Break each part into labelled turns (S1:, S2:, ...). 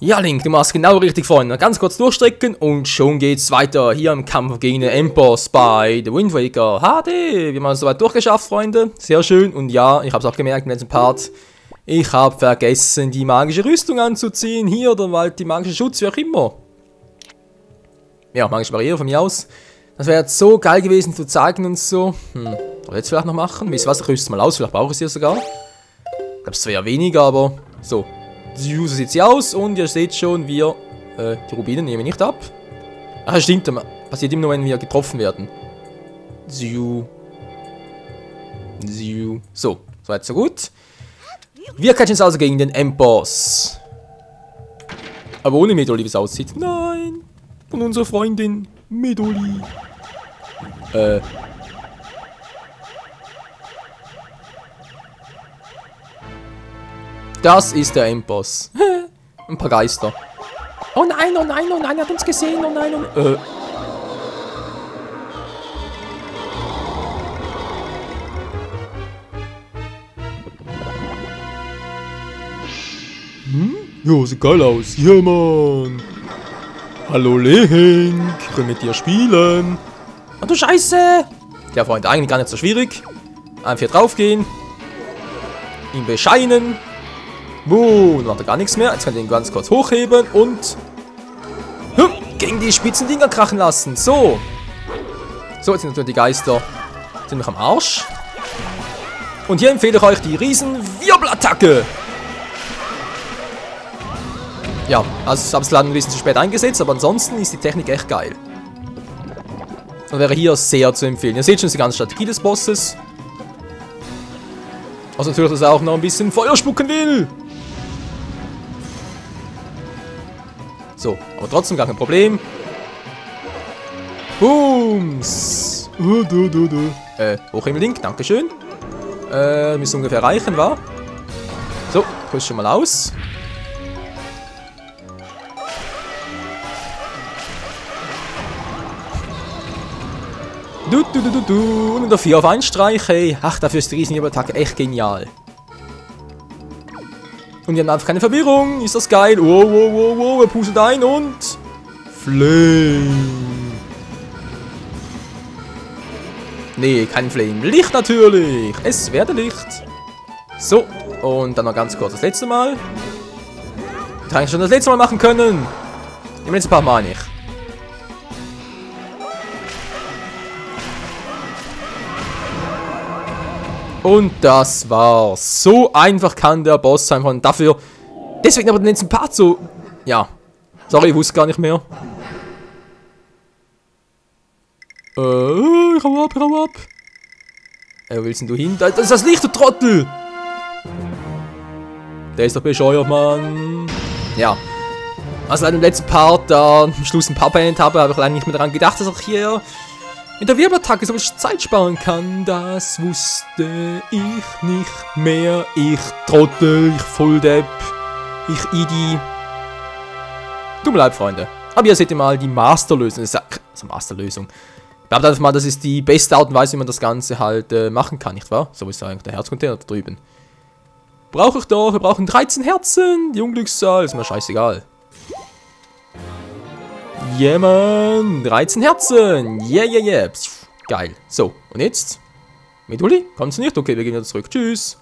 S1: Ja, Link, du machst genau richtig, Freunde. Ganz kurz durchstrecken und schon geht's weiter. Hier im Kampf gegen den Endboss bei The Wind Waker HD. Wir haben es soweit durchgeschafft, Freunde. Sehr schön. Und ja, ich habe es auch gemerkt im letzten Part. Ich habe vergessen, die magische Rüstung anzuziehen. Hier, oder halt die magische Schutz, wie auch immer. Ja, magische Barriere von mir aus. Das wäre jetzt so geil gewesen zu zeigen und so. Soll ich jetzt vielleicht noch machen? Wisst ihr was, ich rüste es mal aus. Vielleicht brauche ich es hier sogar. Ich glaube, es wäre ja weniger, aber so. So sieht sie aus und ihr seht schon, wir die Rubine nehmen nicht ab. Ach, das stimmt, das passiert immer nur, wenn wir getroffen werden. So, soweit so gut. Wir catchen es also gegen den Endboss. Aber ohne Medoli, wie es aussieht. Nein, von unserer Freundin Medoli. Das ist der Endboss. Ein paar Geister. Oh nein, oh nein, oh nein, er hat uns gesehen, oh nein, oh Ja, sieht geil aus. Ja, Mann. Hallo, Link. Ich will mit dir spielen. Ach du Scheiße. Ja, Freunde, eigentlich gar nicht so schwierig. Einfach hier draufgehen. Ihn bescheinen. Boom, macht er gar nichts mehr. Jetzt kann ich ihn ganz kurz hochheben und gegen die spitzen Dinger krachen lassen. So. So, jetzt sind natürlich die Geister ziemlich am Arsch. Und hier empfehle ich euch die Riesen-Wirbelattacke. Ja, also ich habe es leider ein bisschen zu spät eingesetzt, aber ansonsten ist die Technik echt geil. Und wäre hier sehr zu empfehlen. Ihr seht schon die ganze Strategie des Bosses. Also natürlich, dass er auch noch ein bisschen Feuer spucken will. So, aber trotzdem gar kein Problem. Booms. Hochhimmel-Link, dankeschön. Müssen ungefähr reichen, wa? So, ich rüste schon mal aus. Und der 4 auf 1 Streich, hey. Ach, dafür ist die Riesenüberattacke echt genial. Und wir haben einfach keine Verwirrung. Ist das geil? Wow. Er pustet ein und... Flame. Nee, kein Flame. Licht natürlich. Es werde Licht. So. Und dann noch ganz kurz das letzte Mal. Das hätte ich schon das letzte Mal machen können. Im letzten Part mal nicht. Und das war's. So einfach kann der Boss sein. Und dafür... Deswegen aber den letzten Part so... Ja. Sorry, ich wusste gar nicht mehr. Hau ab. Wo willst denn du hin? Das ist das Licht, du Trottel! Der ist doch bescheuert, Mann. Ja. Also im letzten Part, da am Schluss ein paar beendet habe ich leider nicht mehr daran gedacht, dass auch hier... mit der Wirbelattacke so viel Zeit sparen kann. Das wusste ich nicht mehr. Ich Trottel, ich Volldepp, ich Idi. Tut mir leid, Freunde. Aber ihr seht mal die Masterlösung. Also Masterlösung. Ich glaube einfach mal, das ist die beste Art und Weise, wie man das Ganze halt machen kann, nicht wahr? So ist eigentlich der Herzcontainer da drüben. Brauche ich doch. Wir brauchen 13 Herzen. Die Unglückszahl ist mir scheißegal. Yeah, man. 13 Herzen. Yeah. Pff, geil. So, und jetzt? Medoli? Kommst du nicht? Okay, wir gehen wieder zurück. Tschüss.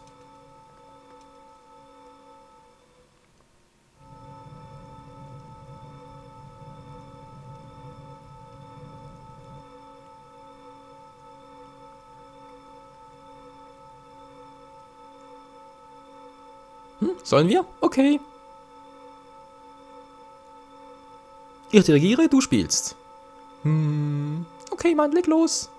S1: Sollen wir? Okay. Ich dirigiere, du spielst. Okay, Mann, leg los.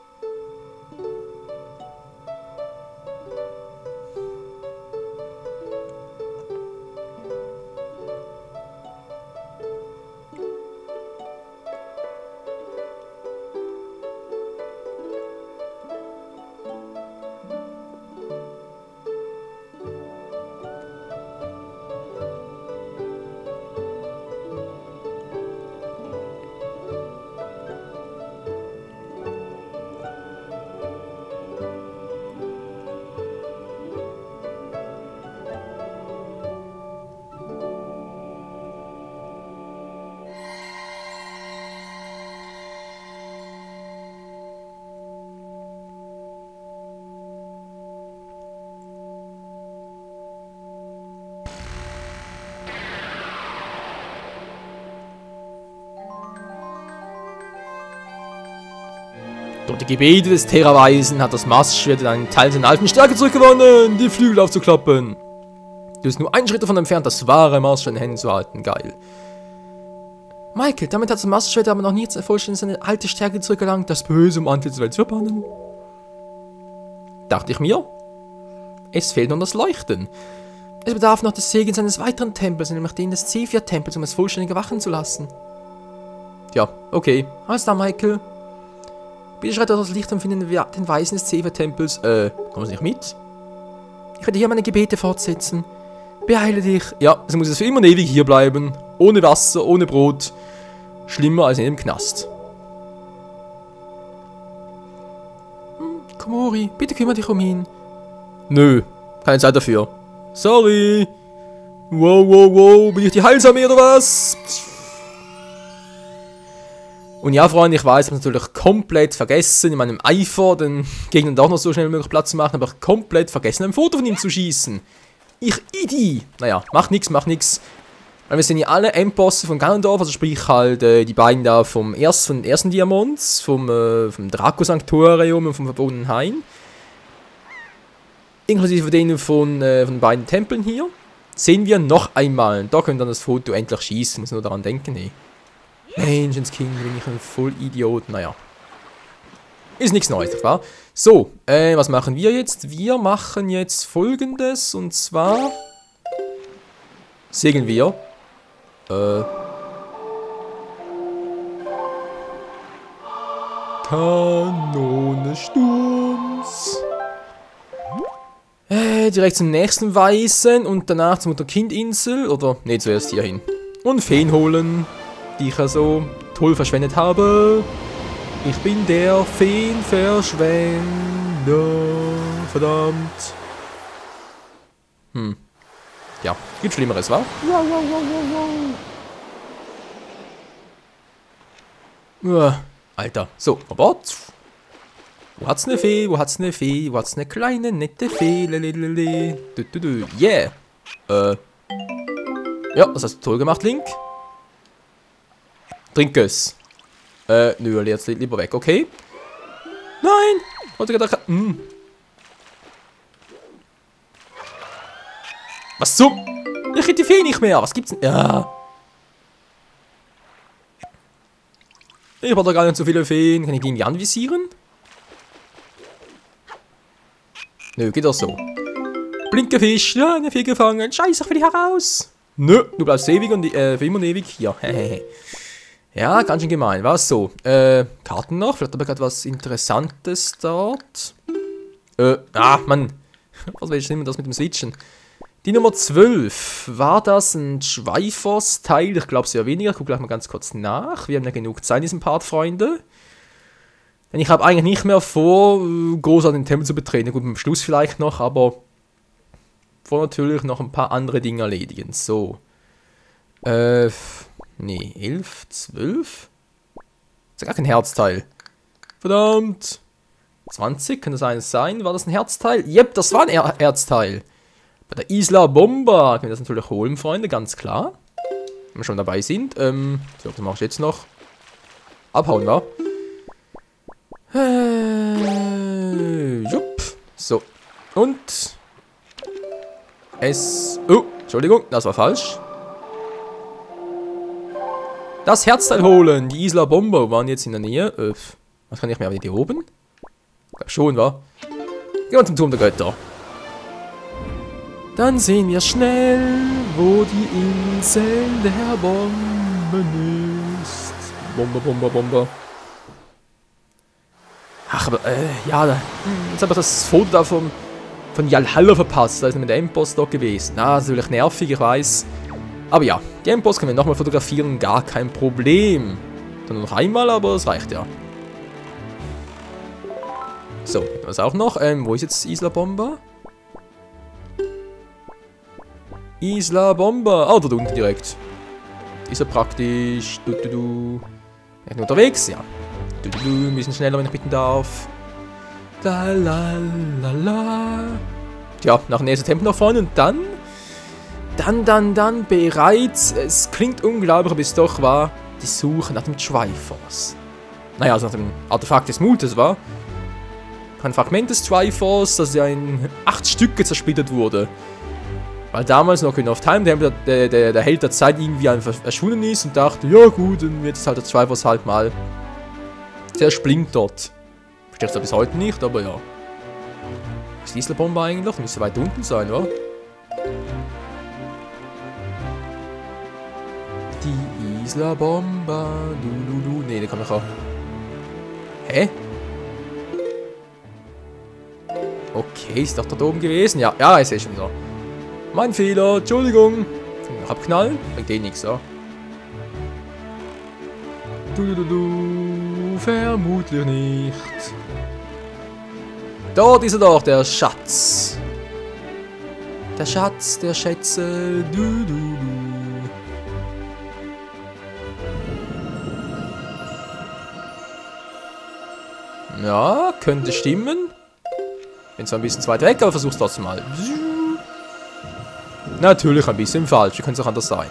S1: Durch die Gebete des Terrorweisen hat das Mastschwert einen Teil seiner alten Stärke zurückgewonnen, die Flügel aufzuklappen. Du bist nur einen Schritt davon entfernt, das wahre Mastschwert in den Händen zu halten. Geil. Michael, damit hat das Mastschwert aber noch nie vollständig seine alte Stärke zurückgelangt, das Böse um Antlitz der Welt zu verbannen. Dachte ich mir. Es fehlt noch das Leuchten. Es bedarf noch des Segens eines weiteren Tempels, nämlich den des C4-Tempels, um es vollständig erwachen zu lassen. Ja, okay. Alles da, Michael. Bitte schreit das Licht und finden wir den Weisen des C4-Tempels. Kommen Sie nicht mit? Ich werde hier meine Gebete fortsetzen. Beeile dich. Ja, es muss jetzt für immer und ewig hier bleiben. Ohne Wasser, ohne Brot. Schlimmer als in einem Knast. Komori, bitte kümmere dich um ihn. Nö, keine Zeit dafür. Sorry. Wow, wow, wow. Bin ich die Heilsarmee oder was? Und ja, Freunde, ich weiß, ich habe natürlich komplett vergessen, in meinem Eifer den Gegner doch noch so schnell wie möglich Platz zu machen, aber komplett vergessen, ein Foto von ihm zu schießen. Ich Idi. Naja, macht nix, macht nix. Weil wir sind ja alle Endbosse von Ganondorf, also sprich halt die beiden da von den ersten Diamonds, vom Draco-Sanktorium und vom Verbotenen Hain. Inklusive denen von den beiden Tempeln hier. Sehen wir noch einmal. Da können wir dann das Foto endlich schießen, muss nur daran denken, hey. Ancients King, bin ich ein Vollidiot, naja. Ist nichts Neues, nicht wahr? So, was machen wir jetzt? Wir machen jetzt Folgendes, und zwar segeln wir. Kanone Sturms. Direkt zum nächsten Weisen und danach zur Mutter-Kind-Insel. Oder, ne, zuerst hier hin. Und Feen holen, die ich ja so toll verschwendet habe. Ich bin der Feenverschwender. Verdammt. Ja, gibt Schlimmeres, wa? Alter. So, Robot. Wo hat's ne Fee? Wo hat's ne Fee? Wo hat's ne kleine, nette Fee? Lelelele. Yeah. Ja, das hast du toll gemacht, Link. Trink es. Nö, jetzt lieber weg, okay? Nein! Wollte gedacht. Was zum? Ich krieg die Fee nicht mehr. Was gibt's denn? Ja. Ich brauche gar nicht so viele Feen. Kann ich die irgendwie anvisieren? Nö, geht doch so. Blinker Fisch. Ja, eine Fee gefangen. Scheiße, ich will die heraus. Nö, du bleibst ewig und für immer und ewig hier. Ja, ganz schön gemein. Was so? Karten noch. Vielleicht habe ich gerade was Interessantes dort. Mann. Was will ich denn das mit dem Switchen? Die Nummer 12. War das ein Schweifers-Teil? Ich glaube sehr weniger. Ich gucke gleich mal ganz kurz nach. Wir haben ja genug Zeit in diesem Part, Freunde. Denn ich habe eigentlich nicht mehr vor, groß an den Tempel zu betreten. Gut, am Schluss vielleicht noch, aber vor natürlich noch ein paar andere Dinge erledigen. So. Ne, 11, 12? Das ist ja gar kein Herzteil. Verdammt. 20, kann das eines sein? War das ein Herzteil? Jep, das war ein Herzteil. Bei der Isla Bomba können wir das natürlich holen, Freunde, ganz klar. Wenn wir schon dabei sind. So, was mache ich jetzt noch? Abhauen, wa? Jupp. So. Und. Oh, Entschuldigung, das war falsch. Das Herzteil holen. Die Isla Bomba waren jetzt in der Nähe. Was kann ich mir aber hier oben? Ich glaube schon, wa? Gehen wir zum Turm der Götter. Dann sehen wir schnell, wo die Insel der Bomben ist. Bombe, Bombe, Bombe. Ach, aber, ja, jetzt habe ich das Foto da von Valhalla verpasst. Da ist mit der Endboss dort gewesen. Na, das ist natürlich nervig, ich weiß. Aber ja, die Endboss können wir nochmal fotografieren, gar kein Problem. Dann nur noch einmal, aber es reicht ja. So, was auch noch? Wo ist jetzt Isla Bomba? Isla Bomba. Oh, dort unten direkt. Ist ja praktisch. Ich bin unterwegs, ja. Ein bisschen schneller, wenn ich bitten darf. La la la la. Tja, nach dem nächsten Tempel nach vorne und dann bereits, es klingt unglaublich, aber es doch war die Suche nach dem Schweifers. naja, also nach dem Artefakt des Mutes war. Ein Fragment des Triforce, das ja in 8 Stücke zersplittert wurde. Weil damals noch in Off Time der Held der Zeit irgendwie einfach erschunden ist und dachte, ja gut, dann wird es halt der Triforce halt mal zersplittert. Verstehe ich das bis heute nicht, aber ja. Was ist die Isla-Bombe eigentlich? Die müsste weit unten sein, oder? Die Isla-Bombe, du. Nee, die kann ich auch. Hä? Okay, ist doch da oben gewesen. Ja, ich sehe schon so. Mein Fehler, Entschuldigung. Abknallen? Bringt eh nichts, ja. Vermutlich nicht. Dort ist er doch, der Schatz. Der Schatz der Schätze. Ja, könnte stimmen. Bin zwar ein bisschen zu weit weg, aber versuch's trotzdem mal. Natürlich ein bisschen falsch, wie könnte es auch anders sein?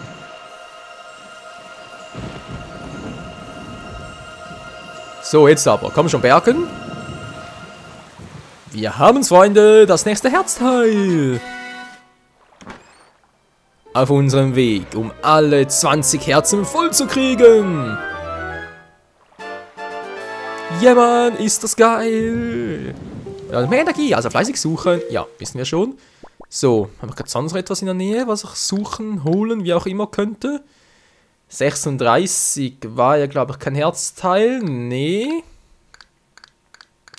S1: So, jetzt aber. Komm schon, Bergen. Wir haben's, Freunde. Das nächste Herzteil. Auf unserem Weg, um alle 20 Herzen voll zu kriegen. Ja, Mann, ist das geil. Ja, mehr Energie, also fleißig suchen. Ja, wissen wir schon. So, habe ich gerade sonst noch etwas in der Nähe, was ich suchen, holen, wie auch immer könnte? 36 war ja, glaube ich, kein Herzteil. Nee.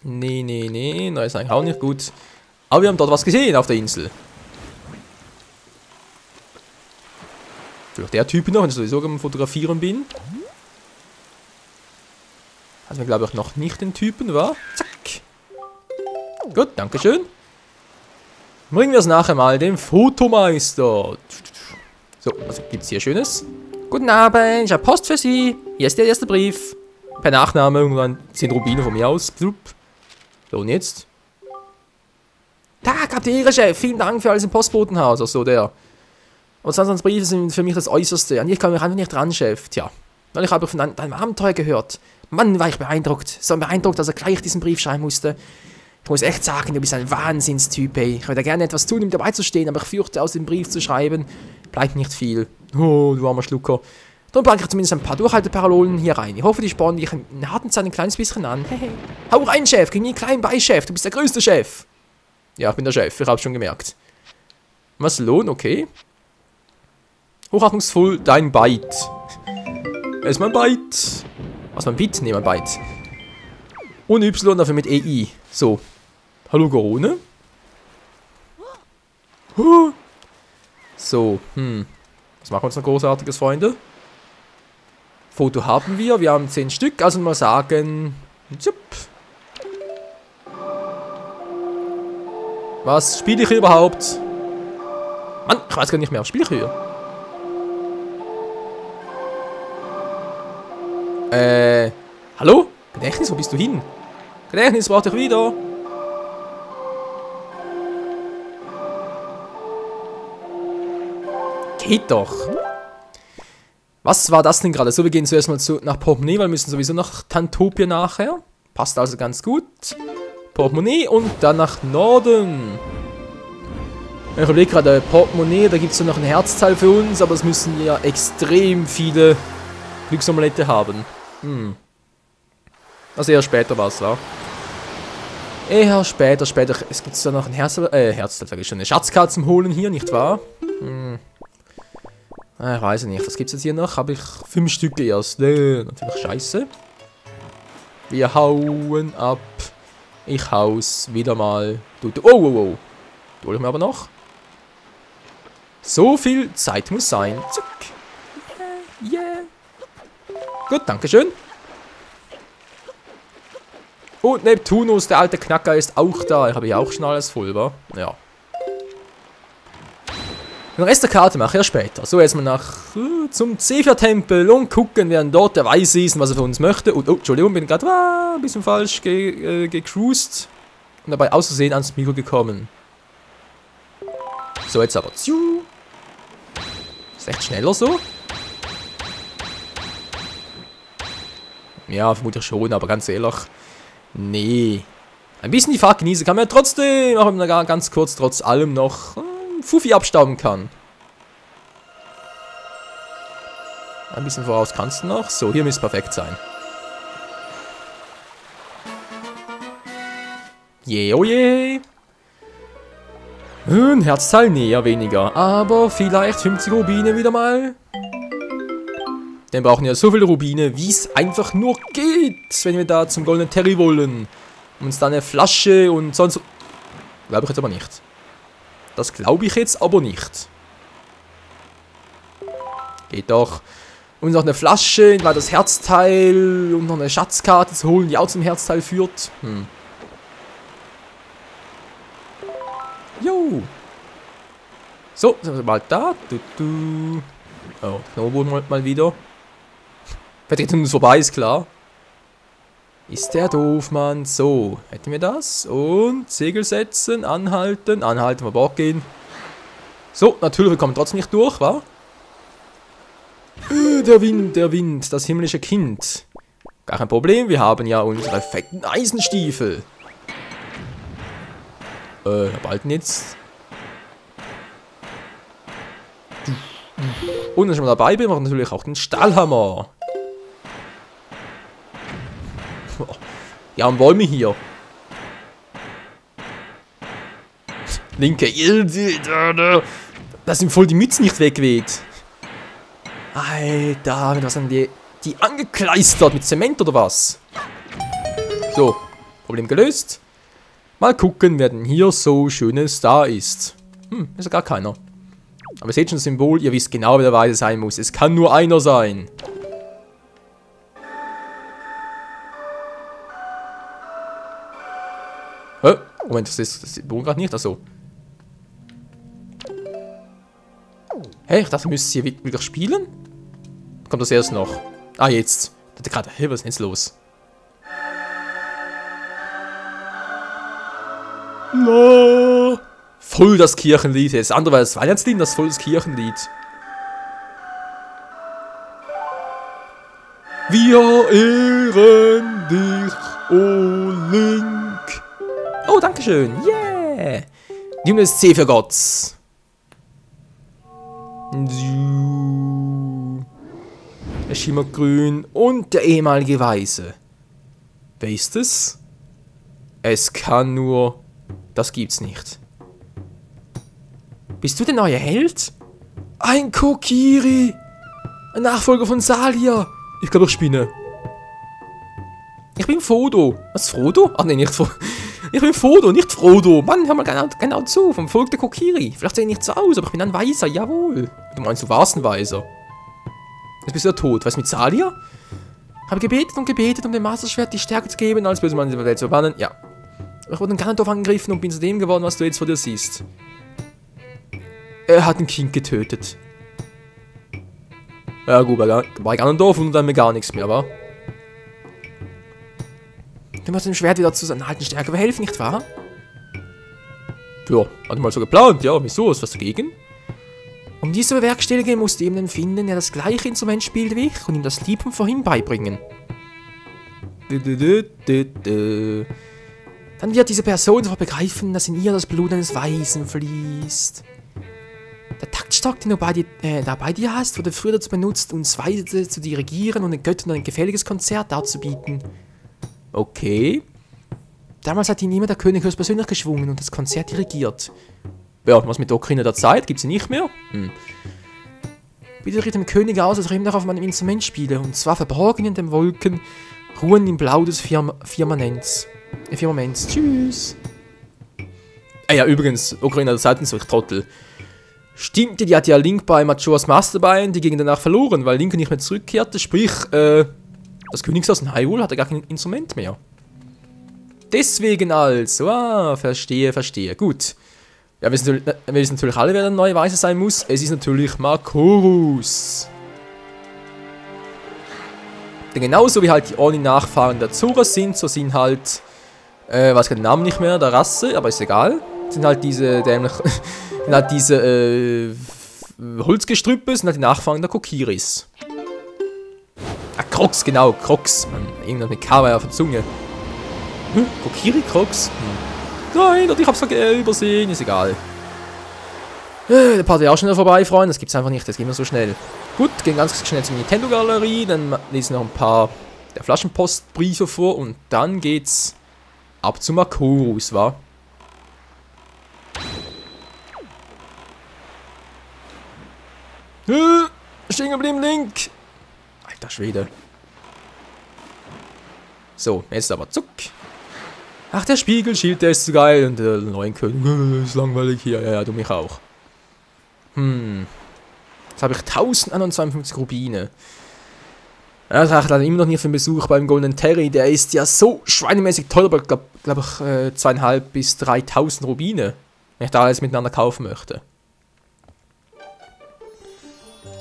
S1: Nee. Das ist eigentlich auch nicht gut. Aber wir haben dort was gesehen auf der Insel. Vielleicht der Typ noch, wenn ich sowieso am Fotografieren bin. Also wir, glaube ich, noch nicht den Typen, wa? Zack. Gut, dankeschön. Bringen wir es nachher mal dem Fotomeister. So, was gibt's hier Schönes? Guten Abend, ich habe Post für Sie. Hier ist der erste Brief. Per Nachname, irgendwann 10 Rubine von mir aus. So, und jetzt? Tag, habt ihr Ihre Chef. Vielen Dank für alles im Postbotenhaus. Also der. Und sonst Briefe sind für mich das Äußerste. An die kann mich einfach nicht ran, Chef. Tja, weil ich habe von deinem Abenteuer gehört. Mann, war ich beeindruckt. So beeindruckt, dass er gleich diesen Brief schreiben musste. Ich muss echt sagen, du bist ein Wahnsinnstyp, ey. Ich würde gerne etwas tun, um dabei zu stehen, aber ich fürchte, aus dem Brief zu schreiben, bleibt nicht viel. Oh, du armer Schlucker. Darum packe ich zumindest ein paar Durchhalteparolen hier rein. Ich hoffe, die spornen dich in harten Zeiten ein kleines bisschen an. Hehe. Hau rein, Chef. Gib mir einen kleinen Beischef. Du bist der größte Chef. Ja, ich bin der Chef. Ich hab's schon gemerkt. Was Lohn? Okay. Hochachtungsvoll, dein Byte. Es ist mein Byte. Was, mein Bit? Ne, mein Byte. Ohne Y, dafür mit EI. So. Hallo, Gorone. So, was machen wir uns noch Großartiges, Freunde? Foto haben wir. Wir haben 10 Stück. Also mal sagen... Zup. Was spiele ich hier überhaupt? Mann, ich weiß gar nicht mehr. Was spiele ich hier? Hallo? Gedächtnis, wo bist du hin? Gedächtnis, brauch dich wieder. Geht doch. Was war das denn gerade? So, wir gehen zuerst mal nach Portemonnaie, weil wir müssen sowieso nach Tantopia nachher. Passt also ganz gut. Portemonnaie und dann nach Norden. Ich überlege gerade, Portemonnaie, da gibt es ja noch ein Herzteil für uns, aber es müssen ja extrem viele Glücksamulette haben. Also eher später war es, ja. Eher später. Es gibt ja noch ein Herzteil, sage ich schon, eine Schatzkarte zum Holen hier, nicht wahr? Ich weiß nicht, was gibt es jetzt hier noch? Habe ich 5 Stücke erst. Natürlich scheiße. Wir hauen ab. Ich hau's wieder mal. Oh. Du hol ich mir aber noch. So viel Zeit muss sein. Zack. Yeah. Gut, dankeschön. Und Neptunus, der alte Knacker, ist auch da. Ich habe ja auch schon alles voll, wa? Ja. Den Rest der Karte mache ich ja später. So, jetzt mal zum Zephyr-Tempel und gucken, wer dort der Weise ist und was er von uns möchte. Und, oh, Entschuldigung, bin gerade ein bisschen falsch gecruised. Und dabei aus Versehen ans Mikro gekommen. So, jetzt aber. Ist echt schneller so. Ja, vermutlich schon, aber ganz ehrlich, nee. Ein bisschen die Fahrt genießen kann man ja trotzdem, auch wenn man da ganz kurz trotz allem noch Fuffi abstauben kann. Ein bisschen voraus kannst du noch. So, hier müsste perfekt sein. Je, oh je. Ein Herzteil näher, weniger. Aber vielleicht 50 Rubine wieder mal. Denn wir brauchen ja so viele Rubine, wie es einfach nur geht, wenn wir da zum Goldenen Terry wollen. Und uns dann eine Flasche und sonst... Glaube ich jetzt aber nicht. Das glaube ich jetzt aber nicht. Geht doch. Und noch eine Flasche, weil das Herzteil und noch eine Schatzkarte zu holen, die auch zum Herzteil führt. Jo. So, sind wir bald da. Oh, Snowboard mal wieder. Vertreten uns vorbei, ist klar. Ist der doof, Mann. So, hätten wir das. Und Segel setzen, anhalten, von Bord gehen. So, natürlich, wir kommen trotzdem nicht durch, wa? Der Wind, das himmlische Kind. Gar kein Problem, wir haben ja unsere fetten Eisenstiefel. Bald jetzt. Und wenn ich schon mal dabei bin, machen wir natürlich auch den Stahlhammer. Ja, und wollen wir hier? Linke. Dass ihm voll die Mütze nicht wegweht. Alter, was haben die angekleistert mit Zement oder was? So, Problem gelöst. Mal gucken, wer denn hier so Schönes da ist. Ist ja gar keiner. Aber ihr seht schon das Symbol, ihr wisst genau, wer der Weise sein muss. Es kann nur einer sein. Hä? Moment, das ist das Symbol gerade nicht, also. Hä, ich dachte, wir müssen hier wirklich spielen? Kommt das erst noch? Ah, jetzt. Ich dachte gerade, hey, was ist denn jetzt los? La. Voll das Kirchenlied. Das andere war das Weihnachtslied, das ist voll das Kirchenlied. Wir ehren dich, oh Link. Oh, dankeschön. Yeah. Nimm das C für Gott. Der Schimmergrün und der ehemalige Weise. Wer ist es? Es kann nur... Das gibt's nicht. Bist du der neue Held? Ein Kokiri! Ein Nachfolger von Salia! Ich glaube, ich spinne. Ich bin Frodo. Was, Frodo? Ach nee, nicht Frodo. Ich bin Frodo, nicht Frodo. Mann, hör mal genau zu. Vom Volk der Kokiri. Vielleicht sehe ich nicht so aus, aber ich bin ein Weiser, jawohl. Du meinst, du warst ein Weiser. Jetzt bist du ja tot. Was mit Salia? Habe gebetet, um dem Masterschwert die Stärke zu geben, als böse Mann in der Welt zu verbannen. Ja. Ich wurde in Ganondorf angegriffen und bin zu dem geworden, was du jetzt vor dir siehst. Er hat ein Kind getötet. Ja gut, bei Ganondorf und dann mir gar nichts mehr, wa? Du musst dem Schwert wieder zu seiner alten Stärke behelfen, nicht wahr? Ja, hatte mal so geplant, ja, wieso, ist was dagegen? Um dies zu bewerkstelligen, musst du jemanden finden, der das gleiche Instrument spielt wie ich und ihm das Lied von vorhin beibringen. Dann wird diese Person sofort begreifen, dass in ihr das Blut eines Weisen fließt. Der Taktstock, den du bei dir hast, wurde früher dazu benutzt, uns Weise zu dirigieren und den Göttern ein gefälliges Konzert darzubieten. Okay. Damals hat ihn immer der König höchstpersönlich geschwungen und das Konzert dirigiert. Ja, was mit Ocarina der Zeit? Gibt's sie nicht mehr? Bitte riet dem König aus, dass ich ihm noch auf meinem Instrument spiele, und zwar verborgen in den Wolken, ruhen im Blau des Firmaments. Tschüss. Ja, übrigens, Ocarina der Zeit ist so ich Trottel. Stimmt, die hat ja Link bei Majora's Mask dabei, die gegen danach verloren, weil Link nicht mehr zurückkehrte, sprich, das Königshaus in Hyrule hatte gar kein Instrument mehr. Deswegen also, verstehe, gut. Ja, wir wissen natürlich alle, wer der neue Weise sein muss. Es ist natürlich Makorus. Denn genauso wie halt die Oni-Nachfahren der Zora sind, so sind halt, weiß den Namen nicht mehr, der Rasse, aber ist egal. Sind halt diese dämlich, sind halt diese Holzgestrüppe, sind halt die Nachfahren der Kokiris. Ah, Crocs, genau, Crocs. Mann, irgendwas mit K war auf der Zunge. Kokiri Crocs? Nein, ich hab's übersehen, ist egal. Der Part ist auch schnell vorbei, Freunde. Das gibt's einfach nicht, das geht immer so schnell. Gut, gehen ganz schnell zur Nintendo-Galerie, dann lesen noch ein paar der Flaschenpostbriefe vor und dann geht's ab zu Makorus, wa? Stehen geblieben, Link! Alter Schwede. So, jetzt aber zuck. Ach, der Spiegelschild, der ist so geil. Und der neuen König, ist langweilig hier. Ja, du mich auch. Jetzt habe ich 1051 Rubine. Ja, das reicht leider immer noch nicht für den Besuch beim Golden Terry. Der ist ja so schweinemäßig teuer, aber glaube ich 2.500 bis 3.000 Rubine. Wenn ich da alles miteinander kaufen möchte.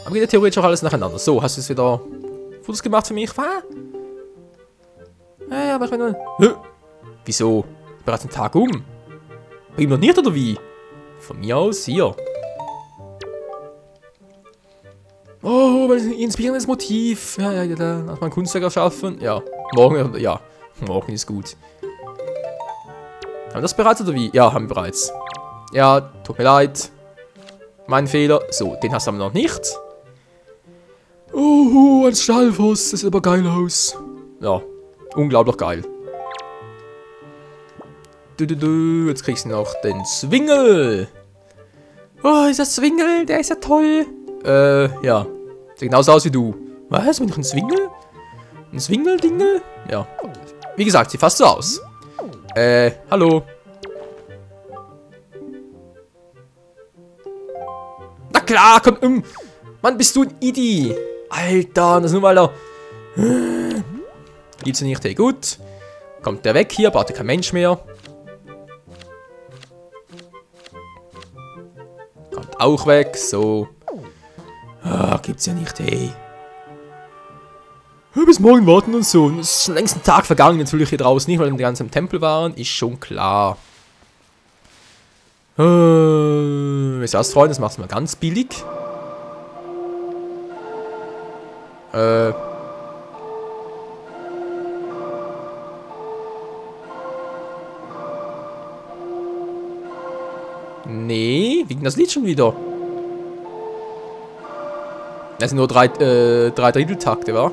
S1: Aber geht ja theoretisch auch alles nacheinander. So, hast du es wieder Fotos gemacht für mich? Was? Ja, aber ich meine... Wieso? Bereits einen Tag um? Bei ihm noch nicht, oder wie? Von mir aus, hier. Oh, ein inspirierendes Motiv. Ja, da hat man Kunstwerk erschaffen. Ja, morgen, ja. Morgen ist gut. Haben wir das bereits, oder wie? Ja, haben wir bereits. Ja, tut mir leid. Mein Fehler. So, den hast du aber noch nicht. Oh, ein Stallfuss. Das sieht aber geil aus. Ja, unglaublich geil. Jetzt kriegst du noch den Zwingel. Oh, ist das Zwingel? Der ist ja toll. Ja. Sieht genauso aus wie du. Was? Bin ich ein Zwingel? Ein Zwingel-Dingel? Ja. Wie gesagt, sieht fast so aus. Hallo. Na klar, komm, Mann, bist du ein Idi. Alter, das nur weil er... Gibt's ja nicht, hey, gut. Kommt der weg hier, braucht ja kein Mensch mehr. Kommt auch weg, so. Ah, gibt's ja nicht, hey. Bis morgen warten und so. Es ist schon längst ein Tag vergangen, natürlich hier draußen nicht, weil wir die ganze im Tempel waren. Ist schon klar. Wisst ihr was, Freunde? Das macht's mal ganz billig. Nee, wie ging das Lied schon wieder? Das sind nur drei Dritteltakte, wa?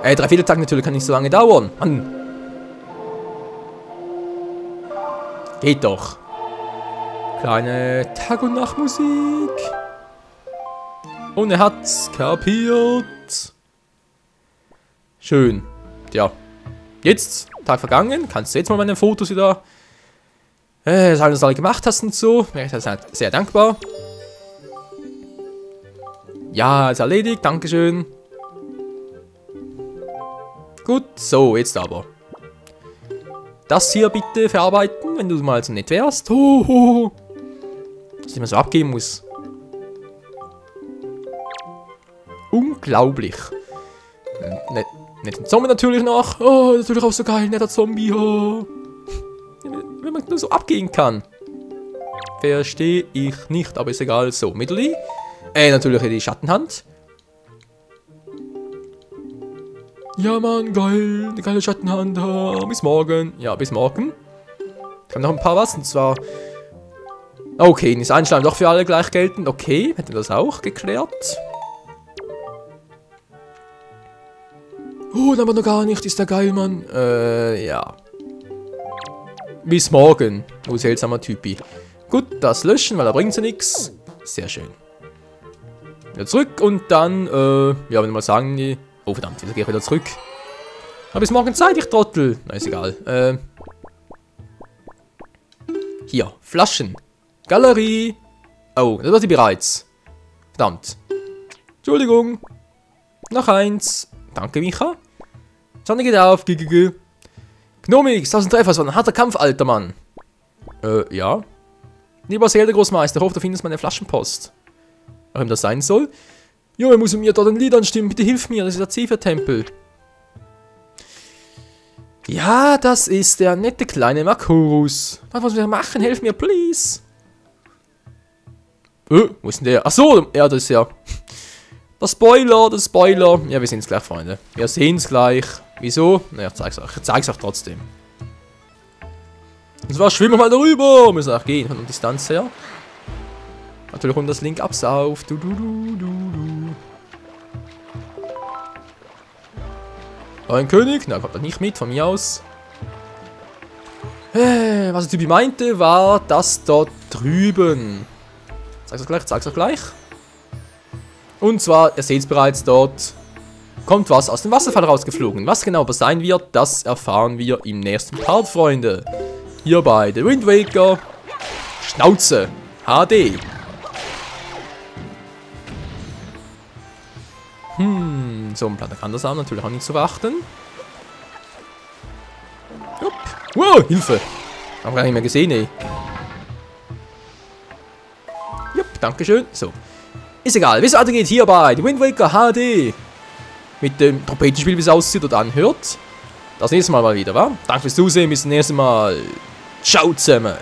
S1: 3 Vierteltakte natürlich kann nicht so lange dauern. Mann. Geht doch. Kleine Tag- und Nachtmusik. Und er hat's kapiert. Schön. Tja. Jetzt, Tag vergangen. Kannst du jetzt mal meine Fotos wieder... das alles alle gemacht hast und so. Wäre ich das halt sehr dankbar. Ja, ist erledigt. Dankeschön. Gut, so, jetzt aber. Das hier bitte verarbeiten, wenn du mal so nett wärst. Dass ich mal so abgeben muss. Unglaublich. Netten Zombie natürlich noch. Oh, natürlich auch so geil, netter Zombie. Oh. Wenn man nur so abgehen kann. Verstehe ich nicht, aber ist egal. So, Middle. Natürlich die Schattenhand. Ja, Mann, geil. Eine geile Schattenhand. Bis morgen. Ja, bis morgen. Ich habe noch ein paar was, und zwar... Okay, ist Einschlag doch für alle gleich geltend. Okay, hätten wir das auch geklärt. Oh, aber noch gar nicht. Ist der geil, Mann. Ja. Bis morgen. Oh, seltsamer Typi. Gut, das löschen, weil da bringt sie nichts. Sehr schön. Wieder zurück und dann, ja, wenn wir mal sagen, die... Oh, verdammt, wieder gehe ich wieder zurück. Aber bis morgen Zeit, ich Trottel. Na, ist egal. Hier, Flaschen. Galerie. Oh, das war die bereits. Verdammt. Entschuldigung. Noch eins. Danke, Micha. Sonne geht auf. Gnomix, 1000 Treffer, das war ein harter Kampf, alter Mann. Ja. Lieber Zelda Großmeister, hoffe, du findest meine Flaschenpost. Warum das sein soll? Jo, er muss mir dort ein Lied anstimmen, bitte hilf mir, das ist der Zephyr-Tempel. Ja, das ist der nette kleine Makorus. Was muss ich machen? Helf mir, please. Wo ist denn der? Achso, ja, das ist ja... Der Spoiler. Ja, wir sehen es gleich, Freunde. Wir sehen es gleich. Wieso? Naja, ich zeig's euch. Ich zeig's euch trotzdem. Und zwar schwimmen wir mal darüber. Wir müssen auch gehen von der Distanz her. Natürlich, und das Link absauft. Ein König? Na, kommt er nicht mit, von mir aus. Was der Typ meinte, war das dort drüben. Sag's euch gleich. Und zwar, ihr seht es bereits, dort kommt was aus dem Wasserfall rausgeflogen. Was genau das sein wird, das erfahren wir im nächsten Part, Freunde. Hier bei The Wind Waker Schnauze HD. So ein Platter kann das haben, natürlich auch nicht zu beachten. Jupp. Wow, Hilfe. Hab gar nicht mehr gesehen, ey. Jupp, dankeschön. So. Ist egal, wie es weitergeht hier bei The Wind Waker HD. Mit dem Trompetenspiel, wie es aussieht oder anhört. Das nächste Mal wieder, wa? Danke fürs Zusehen, bis zum nächsten Mal. Ciao zusammen.